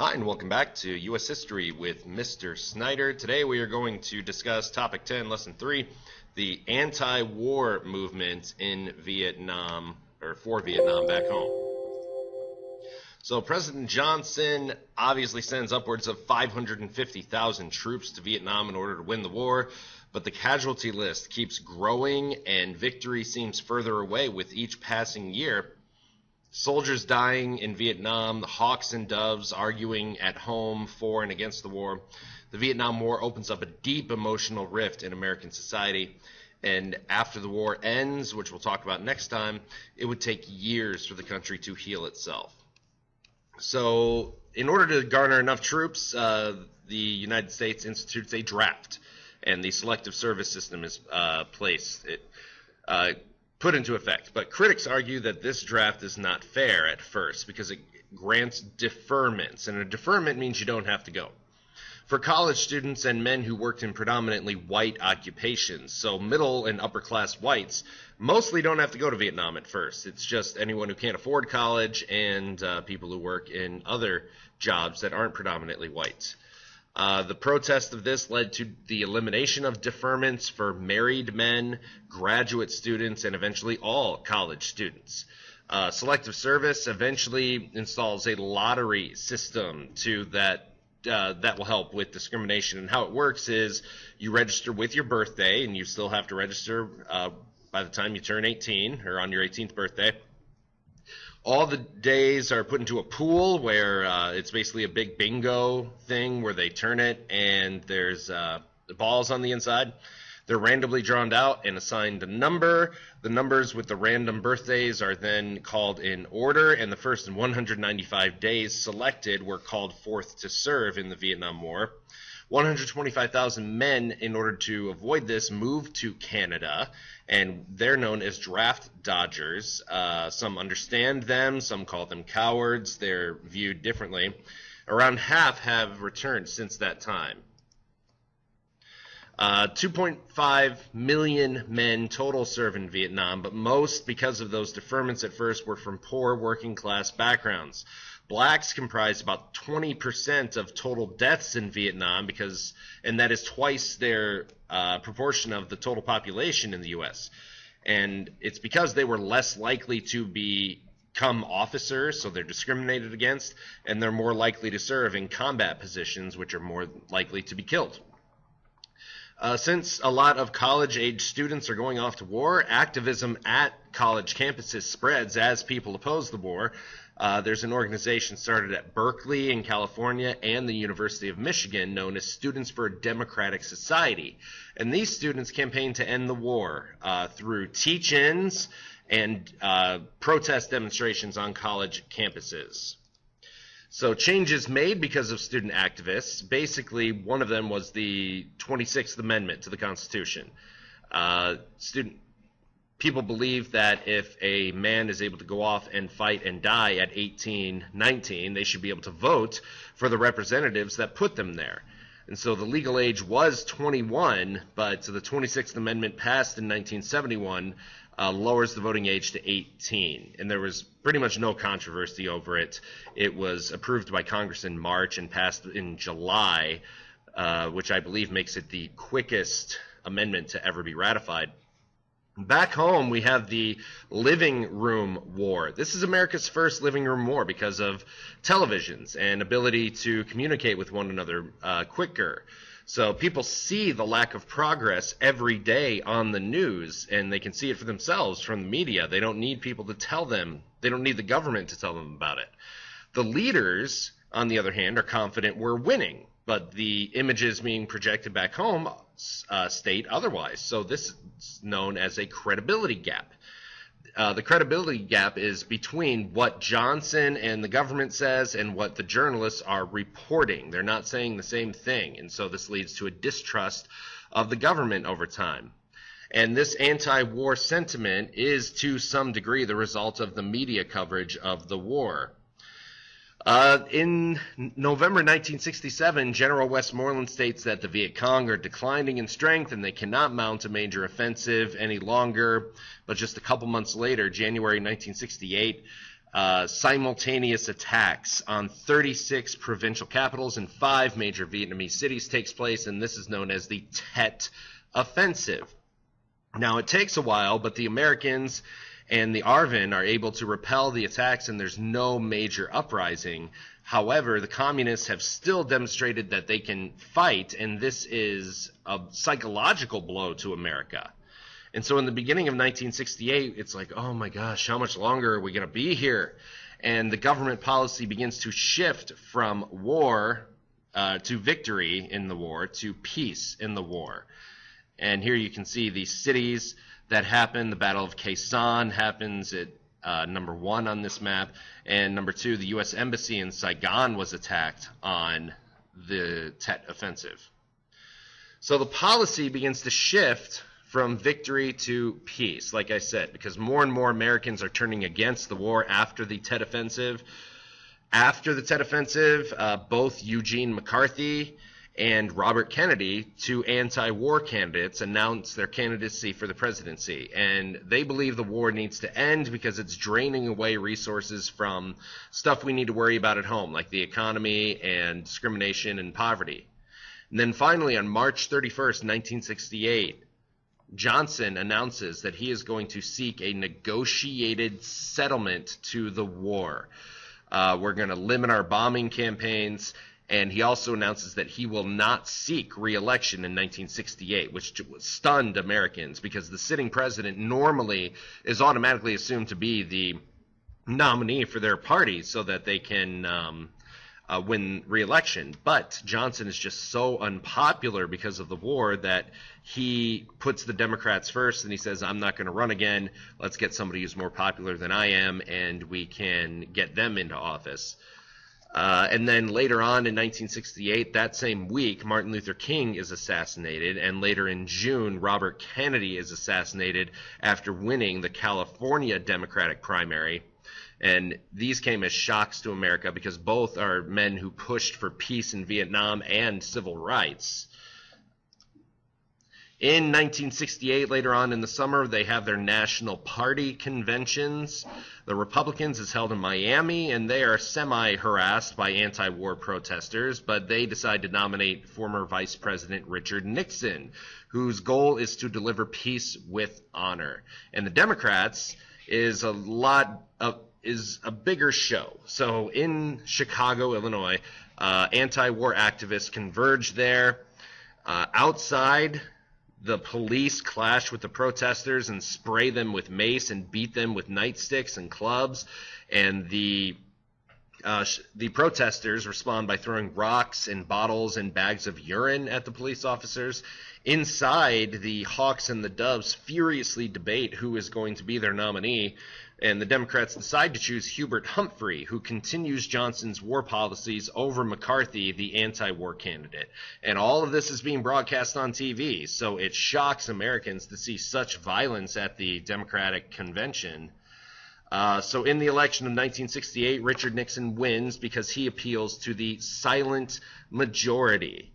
Hi, and welcome back to U.S. History with Mr. Snyder. Today we are going to discuss Topic 10, Lesson 3, the anti-war movement in Vietnam, or for Vietnam back home. So President Johnson obviously sends upwards of 550,000 troops to Vietnam in order to win the war, but the casualty list keeps growing and victory seems further away with each passing year. Soldiers dying in Vietnam, the hawks and doves arguing at home for and against the war. The Vietnam War opens up a deep emotional rift in American society, and after the war ends, which we'll talk about next time, it would take years for the country to heal itself. So in order to garner enough troops, the United States institutes a draft, and the selective service system is put into effect. But critics argue that this draft is not fair at first because it grants deferments, and a deferment means you don't have to go. For college students and men who worked in predominantly white occupations, so middle and upper class whites, mostly don't have to go to Vietnam at first. It's just anyone who can't afford college and people who work in other jobs that aren't predominantly white. The protest of this led to the elimination of deferments for married men, graduate students, and eventually all college students. Selective service eventually installs a lottery system that will help with discrimination. And how it works is you register with your birthday, and you still have to register by the time you turn 18 or on your 18th birthday. All the days are put into a pool where it's basically a big bingo thing where they turn it and there's the balls on the inside. They're randomly drawn out and assigned a number. The numbers with the random birthdays are then called in order, and the first 195 days selected were called forth to serve in the Vietnam War. 125,000 men, in order to avoid this, moved to Canada, and they're known as draft dodgers. Some understand them, some call them cowards. They're viewed differently. Around half have returned since that time. 2.5 million men total serve in Vietnam, but most, because of those deferments at first, were from poor working class backgrounds. Blacks comprise about 20% of total deaths in Vietnam, and that is twice their proportion of the total population in the U.S. And it's because they were less likely to become officers, so they're discriminated against, and they're more likely to serve in combat positions, which are more likely to be killed. Since a lot of college-age students are going off to war, activism at college campuses spreads as people oppose the war. There's an organization started at Berkeley in California and the University of Michigan known as Students for a Democratic Society. And these students campaign to end the war through teach-ins and protest demonstrations on college campuses. So changes made because of student activists. Basically, one of them was the 26th Amendment to the Constitution. People believe that if a man is able to go off and fight and die at 18, 19, they should be able to vote for the representatives that put them there. And so the legal age was 21, but the 26th Amendment passed in 1971 lowers the voting age to 18. And there was pretty much no controversy over it. It was approved by Congress in March and passed in July, which I believe makes it the quickest amendment to ever be ratified. Back home, we have the living room war. This is America's first living room war because of televisions and ability to communicate with one another quicker. So people see the lack of progress every day on the news, and they can see it for themselves from the media. They don't need people to tell them. They don't need the government to tell them about it. The leaders, on the other hand, are confident we're winning, but the images being projected back home state otherwise. So this is known as a credibility gap. The credibility gap is between what Johnson and the government says and what the journalists are reporting. They're not saying the same thing, and so this leads to a distrust of the government over time. And this anti-war sentiment is to some degree the result of the media coverage of the war. In November 1967, General Westmoreland states that the Viet Cong are declining in strength and they cannot mount a major offensive any longer. But just a couple months later, January 1968, simultaneous attacks on 36 provincial capitals and 5 major Vietnamese cities takes place, and this is known as the Tet Offensive. Now, it takes a while, but the Americans and the ARVN are able to repel the attacks, and there's no major uprising. However, the communists have still demonstrated that they can fight, and this is a psychological blow to America. And so in the beginning of 1968, it's like, oh my gosh, how much longer are we going to be here? And the government policy begins to shift from war to victory in the war to peace in the war. And here you can see the cities that happen. The Battle of Khe Sanh happens at number 1 on this map. And number 2, the U.S. Embassy in Saigon was attacked on the Tet Offensive. So the policy begins to shift from victory to peace, like I said, because more and more Americans are turning against the war after the Tet Offensive. After the Tet Offensive, both Eugene McCarthy and Robert Kennedy, 2 anti-war candidates, announced their candidacy for the presidency. And they believe the war needs to end because it's draining away resources from stuff we need to worry about at home, like the economy and discrimination and poverty. And then finally, on March 31st, 1968, Johnson announces that he is going to seek a negotiated settlement to the war. We're going to limit our bombing campaigns, and he also announces that he will not seek re-election in 1968, which stunned Americans because the sitting president normally is automatically assumed to be the nominee for their party so that they can win re-election. But Johnson is just so unpopular because of the war that he puts the Democrats first, and he says, I'm not going to run again. Let's get somebody who's more popular than I am, and we can get them into office. And then later on in 1968, that same week, Martin Luther King is assassinated, and later in June, Robert Kennedy is assassinated after winning the California Democratic primary. And these came as shocks to America because both are men who pushed for peace in Vietnam and civil rights. In 1968, later on in the summer, they have their national party conventions. The Republicans is held in Miami, and they are semi-harassed by anti-war protesters, but they decide to nominate former Vice President Richard Nixon, whose goal is to deliver peace with honor. And the Democrats is a bigger show. So in Chicago, Illinois, anti-war activists converge there. Outside, the police clash with the protesters and spray them with mace and beat them with nightsticks and clubs. And the protesters respond by throwing rocks and bottles and bags of urine at the police officers. Inside, the Hawks and the Doves furiously debate who is going to be their nominee. And the Democrats decide to choose Hubert Humphrey, who continues Johnson's war policies over McCarthy, the anti-war candidate. And all of this is being broadcast on TV, so it shocks Americans to see such violence at the Democratic convention. So in the election of 1968, Richard Nixon wins because he appeals to the silent majority.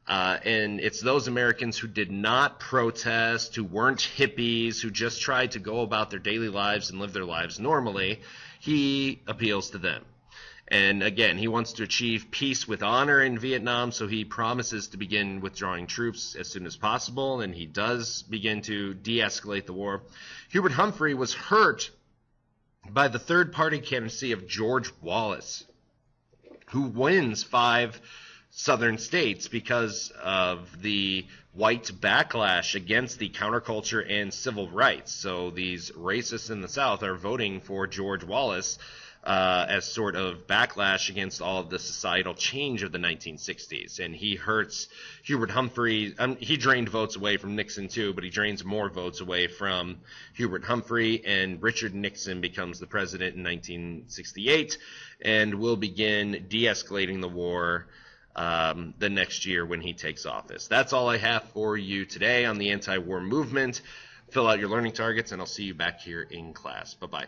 And it's those Americans who did not protest, who weren't hippies, who just tried to go about their daily lives and live their lives normally. He appeals to them. And again, he wants to achieve peace with honor in Vietnam, so he promises to begin withdrawing troops as soon as possible, and he does begin to de-escalate the war. Hubert Humphrey was hurt by the third-party candidacy of George Wallace, who wins 5 southern states because of the white backlash against the counterculture and civil rights. So these racists in the South are voting for George Wallace as sort of backlash against all of the societal change of the 1960s. And he hurts Hubert Humphrey. He drained votes away from Nixon too, but he drains more votes away from Hubert Humphrey, and Richard Nixon becomes the president in 1968 and will begin de-escalating the war the next year when he takes office. That's all I have for you today on the anti-war movement. Fill out your learning targets, and I'll see you back here in class. Bye-bye.